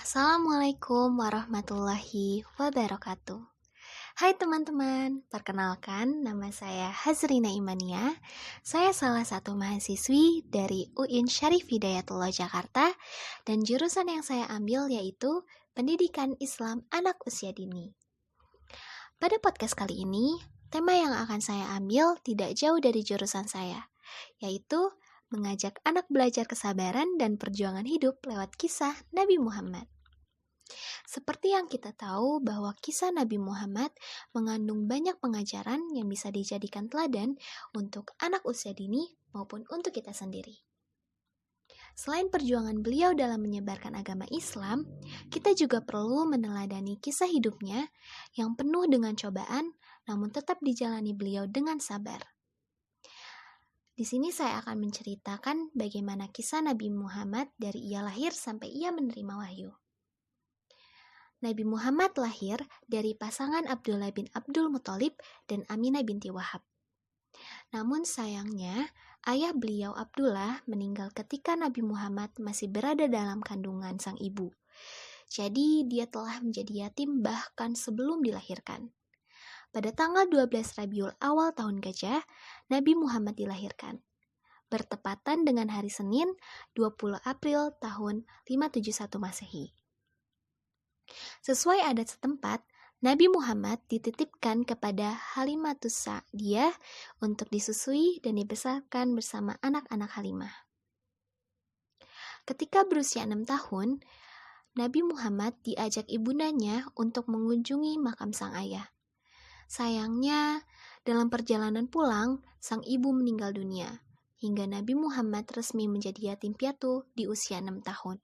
Assalamualaikum warahmatullahi wabarakatuh. Hai teman-teman, perkenalkan nama saya Hazrina Imania. Saya salah satu mahasiswi dari UIN Syarif Hidayatullah Jakarta dan jurusan yang saya ambil yaitu Pendidikan Islam Anak Usia Dini. Pada podcast kali ini, tema yang akan saya ambil tidak jauh dari jurusan saya, yaitu mengajak anak belajar kesabaran dan perjuangan hidup lewat kisah Nabi Muhammad. Seperti yang kita tahu bahwa kisah Nabi Muhammad mengandung banyak pengajaran yang bisa dijadikan teladan untuk anak usia dini maupun untuk kita sendiri. Selain perjuangan beliau dalam menyebarkan agama Islam, kita juga perlu meneladani kisah hidupnya yang penuh dengan cobaan namun tetap dijalani beliau dengan sabar. Di sini saya akan menceritakan bagaimana kisah Nabi Muhammad dari ia lahir sampai ia menerima wahyu. Nabi Muhammad lahir dari pasangan Abdullah bin Abdul Muthalib dan Aminah binti Wahab. Namun sayangnya, ayah beliau Abdullah meninggal ketika Nabi Muhammad masih berada dalam kandungan sang ibu. Jadi dia telah menjadi yatim bahkan sebelum dilahirkan. Pada tanggal 12 Rabiul Awal tahun Gajah, Nabi Muhammad dilahirkan. Bertepatan dengan hari Senin, 20 April tahun 571 Masehi. Sesuai adat setempat, Nabi Muhammad dititipkan kepada Halimatus Sa'diyah untuk disusui dan dibesarkan bersama anak-anak Halimah. Ketika berusia 6 tahun, Nabi Muhammad diajak ibundanya untuk mengunjungi makam sang ayah. Sayangnya, dalam perjalanan pulang, sang ibu meninggal dunia, hingga Nabi Muhammad resmi menjadi yatim piatu di usia 6 tahun.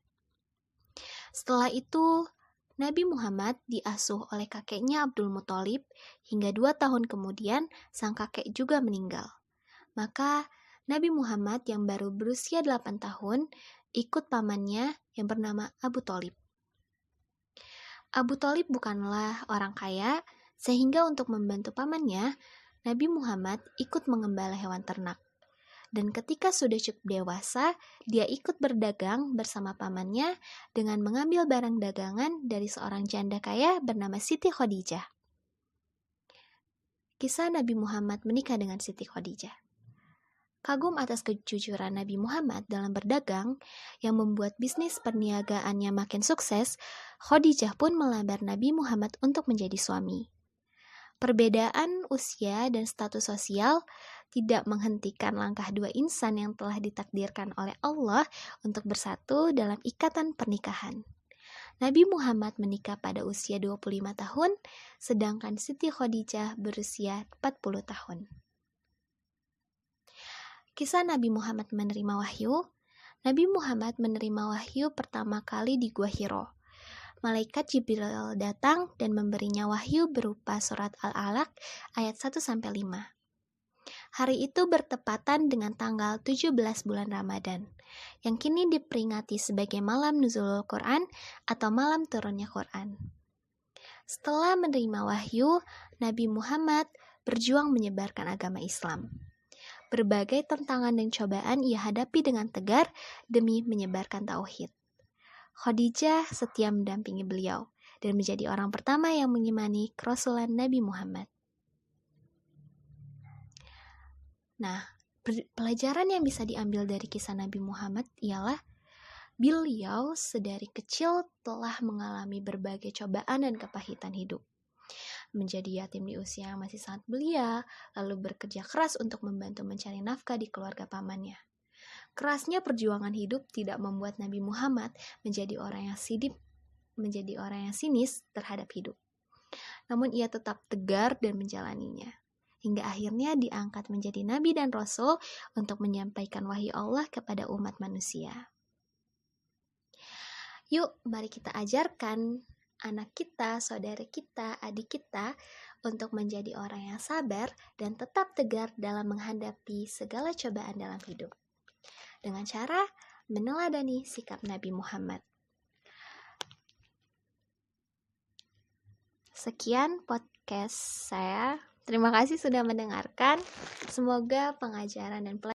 Setelah itu, Nabi Muhammad diasuh oleh kakeknya Abdul Muthalib, hingga 2 tahun kemudian sang kakek juga meninggal. Maka, Nabi Muhammad yang baru berusia 8 tahun ikut pamannya yang bernama Abu Thalib. Abu Thalib bukanlah orang kaya, sehingga untuk membantu pamannya, Nabi Muhammad ikut mengembala hewan ternak. Dan ketika sudah cukup dewasa, dia ikut berdagang bersama pamannya dengan mengambil barang dagangan dari seorang janda kaya bernama Siti Khadijah. Kisah Nabi Muhammad menikah dengan Siti Khadijah. Kagum atas kejujuran Nabi Muhammad dalam berdagang yang membuat bisnis perniagaannya makin sukses, Khadijah pun melamar Nabi Muhammad untuk menjadi suami. Perbedaan usia dan status sosial tidak menghentikan langkah dua insan yang telah ditakdirkan oleh Allah untuk bersatu dalam ikatan pernikahan. Nabi Muhammad menikah pada usia 25 tahun, sedangkan Siti Khadijah berusia 40 tahun. Kisah Nabi Muhammad menerima wahyu. Nabi Muhammad menerima wahyu pertama kali di Gua Hiro. Malaikat Jibril datang dan memberinya wahyu berupa surat Al-Alaq ayat 1-5. Hari itu bertepatan dengan tanggal 17 bulan Ramadan, yang kini diperingati sebagai malam nuzulul Quran atau malam turunnya Quran. Setelah menerima wahyu, Nabi Muhammad berjuang menyebarkan agama Islam. Berbagai tantangan dan cobaan ia hadapi dengan tegar demi menyebarkan tauhid. Khadijah setia mendampingi beliau dan menjadi orang pertama yang mengimani kerasulan Nabi Muhammad. Nah, pelajaran yang bisa diambil dari kisah Nabi Muhammad ialah beliau sedari kecil telah mengalami berbagai cobaan dan kepahitan hidup. Menjadi yatim di usia yang masih sangat belia, lalu bekerja keras untuk membantu mencari nafkah di keluarga pamannya. Kerasnya perjuangan hidup tidak membuat Nabi Muhammad menjadi orang yang sinis terhadap hidup. Namun ia tetap tegar dan menjalaninya. Hingga akhirnya diangkat menjadi Nabi dan Rasul untuk menyampaikan wahyu Allah kepada umat manusia. Yuk, mari kita ajarkan anak kita, saudara kita, adik kita untuk menjadi orang yang sabar dan tetap tegar dalam menghadapi segala cobaan dalam hidup. Dengan cara meneladani sikap Nabi Muhammad. Sekian podcast saya. Terima kasih sudah mendengarkan. Semoga pengajaran dan pelajaran